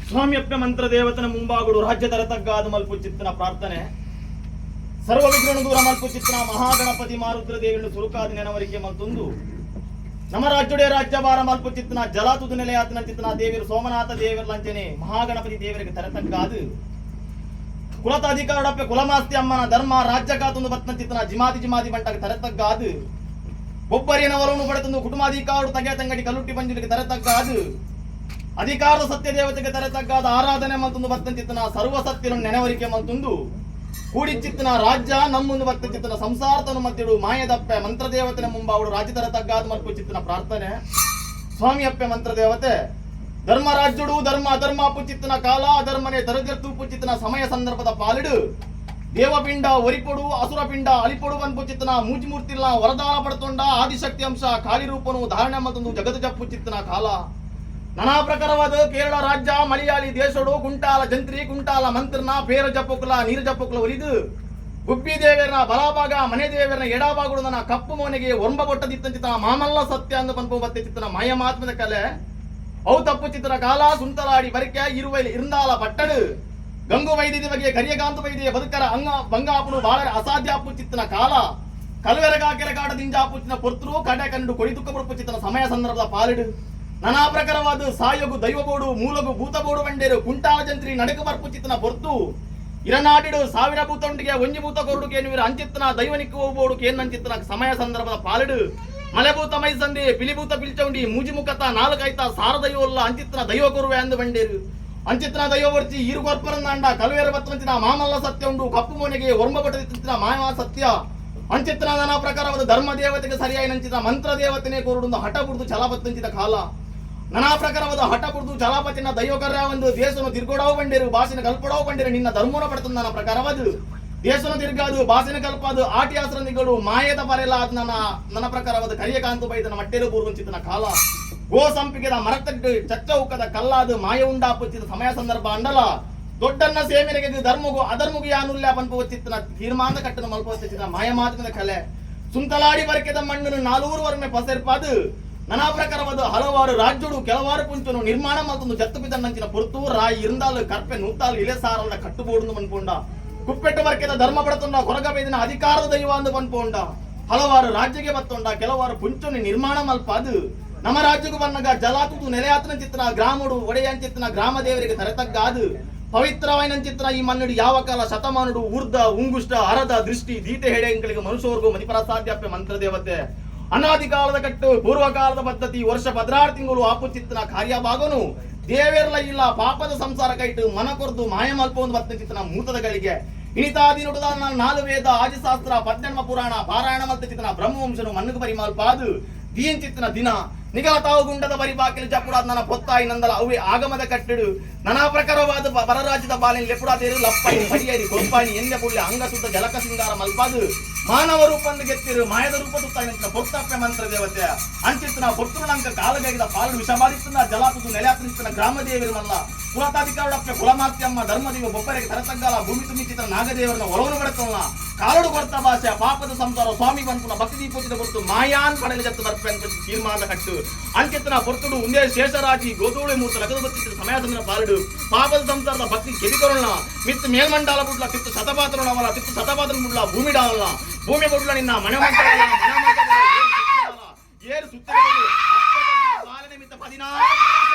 ಸ್ವಾಮಿಯಪ್ಪ ಮಂತ್ರ ದೇವತನ ಮುಂಬಾಗುಡು ರಾಜ್ಯ ತರತಗ್ಗಾದ ಮಲ್ಪು ಚಿತ್ತನ ಪ್ರಾರ್ಥನೆ ಸರ್ವ ವಿಘ್ನ ದೂರ ಮಲ್ಪು ಚಿತ್ತನ ಮಹಾಗಣಪತಿ ಮಾರುದ್ರ ದೇವಿಯನ್ನು ಸುರುಕಾದ ನೆನವರಿಕೆ ಮತ್ತೊಂದು ನಮ್ಮ ರಾಜ್ಯடைய ರಾಜ್ಯಭಾರ ಮಲ್ಪು ಚಿತ್ತನ ಜಲಾತುದು ನೆಲೆಯಾತನ ಚಿತ್ತನ ದೇವರು ಸೋಮನಾಥ ದೇವರ ಲಂಚನೆ ಮಹಾಗಣಪತಿ ದೇವರಿಗೆ ತರತಗ್ಗಾದು ಕುಲತ ಅಧಿಕಾರಡಪ್ಪೆ ಕುಲಮಾಸ್ತಿ ಅಮ್ಮನ ಧರ್ಮ ರಾಜ್ಯ ಕಾತೊಂದು ಬತ್ನ ಚಿತ್ತನ ಜಿಮಾದಿ ಬಂಟಾಗ ತರತಗ್ಗಾದು ಒಬ್ಬರಿನವರನ್ನು ಪಡೆತಂದು ಕುಟುಂಬಾಧಿಕಾರು ತಗೆ ತಂಗಡಿ ಕಲ್ಲುಟ್ಟಿ ಬಂಜುಲಿಗೆ ತರತಗ್ಗಾದು ಅಧಿಕಾರದ ಸತ್ಯ ದೇವತೆಗೆ ತರತಗ್ಗಾದ ಆರಾಧನೆ ಮತ್ತೊಂದು ಬರ್ತಂಚಿತ್ತನ ಸರ್ವ ಸತ್ಯನ ನೆನವರಿಕೆ ಮತ್ತೊಂದು ಕೂಡಿಚಿತ್ತನ ರಾಜ್ಯ ನಮ್ಮೊಂದು ಬರ್ತಂಚಿತ್ತನ ಸಂಸಾರತನು ಮತ್ತಿಡು ಮಾಯದಪ್ಪೆ ಮಂತ್ರ ದೇವತೆನ ಮುಂಬಾವಡು ರಾಜ್ಯ ತರತಗ್ಗಾದ ಮಲ್ಪು ಚಿತ್ತನ ಪ್ರಾರ್ಥನೆ ಸ್ವಾಮಿಯಪ್ಪೆ ಮಂತ್ರ ದೇವತೆ ಧರ್ಮ ರಾಜ್ಯಡು ಧರ್ಮ ಅಧರ್ಮ ಪುಚಿತ್ತನ ಕಾಲ ಅಧರ್ಮನೆ ತರದಿರ್ತು ಪುಚಿತ್ತನ ಸಮಯ ಸಂದರ್ಭದ ಪಾಲಿಡು ದೇವಪಿಂಡ ಒರಿಪೊಡು ಅಸುರ ಪಿಂಡ ಅಲಿಪೊಡು ಬಂದ್ಪುಚಿತ್ತನ ಮೂರ್ತಿಲ್ಲ ವರದಾನ ಪಡ್ತೊಂಡ ಆದಿಶಕ್ತಿ ಅಂಶ ಕಾಳಿ ರೂಪನು ಧಾರಣೆ ಮತ್ತೊಂದು ಜಗದ ಜಪ್ಪುಚಿತ್ತನ ಕಾಲ ನಾನಾ ಪ್ರಕಾರವಾದ ಕೇರಳ ರಾಜ್ಯ ಮಲಯಾಳಿ ದೇಶಡು ಕುಂಟಾಲ ಜಂತ್ರಿ ಕುಂಟಾಲ ಮಂತ್ರನ ಪೇರ ಜಪ್ಪುಕಲ ನೀರು ಜಪ್ಪುಕಲ ಒರಿದು ಗುಬ್ಬಿ ದೇವರನ ಬಲಭಾಗ ಮನೆ ದೇವರನ ಎಡಭಾಗಡು ನನ್ನ ಕಪ್ಪು ಮನೆಗೆ ಒಂಬ ಕೊಟ್ಟದಿತ್ತಂಚಿತ ಮಾಮಲ್ಲ ಸತ್ಯ ಅಂದು ಪನ್ಪು ಬತ್ತೆ ಚಿತ್ತನ ಮಾಯ ಮಾತ್ಮದ ಕಲೆ ಅವು ತಪ್ಪು ಚಿತ್ರ ಕಾಲ ಸುಂತಲಾಡಿ ಬರಿಕೆ ಇರುವೈಲಿ ಇರುಂದಾಲ ಪಟ್ಟಡು ಗಂಗು ವೈದ್ಯದ ಬಗ್ಗೆ ಕರಿಯಕಾಂತ ವೈದ್ಯ ಬದುಕರ ಅಂಗ ಬಂಗಾಪುಡು ಬಾಳ ಅಸಾಧ್ಯ ಚಿತ್ತನ ಕಾಲ ಕಲ್ವೆರಗ ಕೆರಗಾಟದಿಂದ ಪುಚ್ಚಿನ ಪೊರ್ತರು ಕಡೆ ಕಂಡು ಕೊಡಿದುಕ್ಕ ಪುಚ್ಚಿತನ ಸಮಯ ಸಂದರ್ಭದ ಪಾಲಿಡು ನಾನಾ ಪ್ರಕಾರವಾದ ಸಾಯಗು ದೈವಬೋಡು ಮೂಲಗು ಭೂತಬೋಡು ಬಂಡೇರು ಕುಂಟಾಲ ಜಂತ್ರಿ ನಡಕ ಬರ್ಪುಚಿತ್ತನ ಪೊರ್ತು ಇರನಾಡಿಡು ಸಾವಿರ ಭೂತೊಂಡಿಗೆ ಒಂಜಿ ಭೂತ ಕೊರಡುಗೆ ನೀರು ಅಂಚಿತ್ತನ ದೈವನಿಕ್ಕು ಹೋಗ್ಬೋಡು ಕೇನ್ನಂಚಿತ್ತನ ಸಮಯ ಸಂದರ್ಭದ ಪಾಲಿಡು ಮಲೆಭೂತ ಮೈಸಂದಿ ಪಿಲಿಭೂತ ಪಿಲ್ಚೌಂಡಿ ಮೂಜಿಮುಖತ ನಾಲ್ಕೈತ ಸಾರದೈವಲ್ಲ ಅಂಚಿತ್ತನ ದೈವ ಕೊರುವೆ ಅಂದು ಬಂಡೇರು ಅಂಚಿತ್ತನ ದೈವ ವರ್ಚಿ ಈರುಗೊರ್ಪರಂದಾಂಡ ಕಲುವೇರ ಬತ್ತಂಚಿನ ಮಾಮಲ್ಲ ಸತ್ಯ ಉಂಡು ಕಪ್ಪು ಮನೆಗೆ ಒರ್ಮ ಬಟ್ಟದಿತ್ತಿನ ಮಾಯವ ಸತ್ಯ ಅಂಚಿತ್ತನ ನಾನಾ ಪ್ರಕಾರವಾದ ಧರ್ಮ ದೇವತೆಗೆ ಸರಿಯಾಗಿ ನಂಚಿದ ಮಂತ್ರ ದೇವತೆನೇ ಕೋರುಡು ಹಠ ಬುಡ್ದು ಛಲ ಬತ್ತಂಚಿದ ಕಾಲ ನಾನಾ ಪ್ರಕಾರವಾದ ಹಠ ಬುಡ್ದು ಛಲಾಪತಿನ ದೈವಕರ್ಯ ಒಂದು ದೇಶನು ತಿರ್ಗೋಡವು ಬಂಡೇರು ಭಾಷೆನ ಕಲ್ಪಡವು ಬಂಡೇರು ನಿನ್ನ ಧರ್ಮನ ಪಡ್ತಂದ ನನ್ನ ಪ್ರಕಾರವಾದ ದೇಶನು ತಿರ್ಗಾದು ಭಾಷೆನ ಕಲ್ಪಾದು ಆಟಿ ಆಸರಂದಿಗಳು ಮಾಯದ ಬರೆಲ್ಲ ಅದ್ ನನ್ನ ಪ್ರಕಾರವಾದ ಕರಿಯಕಾಂತು ಬೈದನ ಮಟ್ಟೆಲು ಪೂರ್ವಂಚಿತನ ಕಾಲ ಗೋ ಸಂಪಿಗೆದ ಮರತಡ್ಡು ಚಚ್ಚ ಉಕ್ಕದ ಕಲ್ಲಾದು ಮಾಯ ಉಂಡಾಪುಚ್ಚಿದ ಸಮಯ ಸಂದರ್ಭ ಅಂಡಲ ದೊಡ್ಡನ್ನ ಸೇಮೆನೆಗೆ ಧರ್ಮಗು ಅಧರ್ಮಗು ಯಾನುಲ್ಯ ಪನ್ಪುವಚ್ಚಿತ್ತನ ತೀರ್ಮಾನ ಕಟ್ಟನ ಮಲ್ಪವಚ್ಚಿನ ಮಾಯ ಮಾತಿನ ಕಲೆ ಸುಂತಲಾಡಿ ಬರಕೆದ ಮಣ್ಣನ್ನು 400 ವರ್ಮೆ ಪಸೆರ್ಪಾದು ನಾನಾ ಪ್ರಕಾರವಾದ ಹಲವಾರು ರಾಜ್ಯಗಳು ಕೆಲವಾರು ಪುಂಚನು ನಿರ್ಮಾಣ ಮತ್ತೊಂದು ಜತ್ತು ಬಿದ್ದಣ್ಣಂಚಿನ ಪೊರ್ತು ರಾಯಿ ಇರುಂದಾಲು ಕರ್ಪೆ ನೂತಾಲು ಇಲೆ ಸಾರಲ್ಲ ಕಟ್ಟುಬೋಡು ಪನ್ಪೋಂಡ ಕುಪ್ಪೆಟ್ಟು ವರ್ಕೆದ ಧರ್ಮ ಪಡತೊಂಡ ಕೊರಗಬೇದಿನ ಅಧಿಕಾರದ ದೈವ ಅಂದು ಪನ್ಪೋಂಡ ಹಲವಾರು ರಾಜ್ಯಗೆ ಬತ್ತೊಂಡ ಕೆಲವಾರು ಪುಂಚನು ನಿರ್ಮಾಣ ಮಲ್ಪಾದು ನಮ್ಮ ರಾಜ್ಯಗೂ ಬನ್ನಗ ಜಲಾತುದು ನೆಲೆಯಾತನ ಚಿತ್ರ ಗ್ರಾಮಡು ಒಡೆಯಂಚಿತ್ತನ ಗ್ರಾಮ ದೇವರಿಗೆ ತರತಗ್ಗಾದು ಪವಿತ್ರವಾಯಿನ ಚಿತ್ರ ಈ ಮನ್ನಡಿ ಯಾವ ಕಾಲ ಶತಮಾನುಡು ಊರ್ಧ ಉಂಗುಷ್ಟ ಅರದ ದೃಷ್ಟಿ ದೀತೆ ಹೆಡೆಂಗಳಿಗೆ ಮನುಷ್ಯವರ್ಗೂ ಮನಿಪರಾಸಾಧ್ಯಾಪ್ಯ ಮಂತ್ರ ದೇವತೆ ಅನಾದಿ ಕಾಲದ ಕಟ್ಟು ಪೂರ್ವಕಾಲದ ಪದ್ಧತಿ ವರ್ಷ 16 ತಿಂಗಳು ಆಪುಚಿತ್ತನ ಕಾರ್ಯಭಾಗನು ದೇವೇರ್ಲ ಇಲ್ಲ ಪಾಪದ ಸಂಸಾರ ಕೈಟು ಮನ ಕೊರ್ದು ಮಾಯ ಮಲ್ಪ ಒಂದು ಬತ್ತ ಚಿತ್ತನ ಮೂತದಗಳಿಗೆ ಇನಿತಾದಿ ನುಡಿದ 4 ವೇದ ಆದಿಶಾಸ್ತ್ರ 18 ಪುರಾಣ ಪಾರಾಯಣ ಮತ್ತ ಚಿತ್ತನ ಬ್ರಹ್ಮವಂಶನು ಮಣ್ಣು ಪರಿಮಾಲ್ಪಾದು ದೀನ್ ಚಿತ್ತನ ದಿನ ನಿಗಲ ತಾವು ಗುಂಡದ ಬರಿ ಬಾಕಿಲು ಚಪ್ಪುಡಾದ ನನ್ನ ಪೊತ್ತಾಯಿ ನಂದಲ ಅವೇ ಆಗಮದ ಕಟ್ಟಡು ನಾನಾ ಪ್ರಕಾರವಾದ ಪರರಾಜ್ಯದ ಬಾಲಿನ ಲೆಪುಡಾದೇರು ಲಪ್ಪಾಯಿ ಪರಿಯರಿ ಕೊಪ್ಪಾಯಿ ಎಣ್ಣೆ ಪುಳ್ಳಿ ಅಂಗಸುತ್ತ ಜಲಕ ಸಿಂಗಾರ ಮಲ್ಪಾದು ಮಾನವ ರೂಪಂದು ಗೆತ್ತಿರು ಮಾಯದ ರೂಪ ತುತ್ತಾಯಿನ ಪೊತ್ತಪ್ಪೆ ಮಂತ್ರ ದೇವತೆ ಅಂಚಿತ್ತನ ಪೊತ್ತುನಂಕ ಕಾಲಗೈದ ಪಾಲು ವಿಷಮಾದಿತ್ತನ ಜಲಾತುದು ನೆಲೆಯಾತನಿತ್ತನ ಗ್ರಾಮ ದೇವರನ್ನಲ್ಲ ಕುಲತಾಧಿಕಾರಡಪ್ಪೆ ಕುಲಮಾತ್ಯಮ್ಮ ಧರ್ಮದೇವ ಬೊಬ್ಬರಿಗೆ ತರತಗ್ಗಾಲ ಭೂಮಿ ತುಂಬಿಚಿತ್ರ ನಾಗದೇವರನ್ನ ಒಲವನು ಬಡತಲ್ಲ ಕಾಲಡು ಕೊರ್ತ ಭಾಷೆ ಪಾಪದ ಸಂಸಾರ ಸ್ವಾಮಿ ಬಂಪುನ ಭಕ್ತಿ ದೀಪೋಚಿತ ಕೊಟ್ಟು ಮಾಯಾನ್ ಪಡೆಯಲು ಜತ್ತು ಬರ್ಪೆ ಅಂತ ತೀರ್ಮಾನ ಕಟ್ಟು ಅಂಚಿತ್ತನ ಪೊರ್ತುಡು ಉಂದೇ ಶೇಷರಾಜಿ ಗೋಧೂಳಿ ಮೂರ್ತ ಲಗದ ಬತ್ತಿನ ಸಮಯ ತಂದಿನ ಪಾಲಡು ಪಾಪದ ಸಂಸಾರದ ಭಕ್ತಿ ಕೆದಿಕೊರಣ ಮಿತ್ತು ಮೇಲ್ಮಂಡಾಲ ಬುಡ್ಲ ತಿತ್ತು ಶತಪಾತ್ರನವಲ್ಲ ತಿತ್ತು ಶತಪಾತ್ರ ಬುಡ್ಲ ಭೂಮಿ ಡಾವಲ್ಲ ಭೂಮಿ ಬುಡ್ಲ ನಿನ್ನ ಮನೆ ಏರು ಸುತ್ತ ಬಾಲ ನಿಮಿತ್ತ 16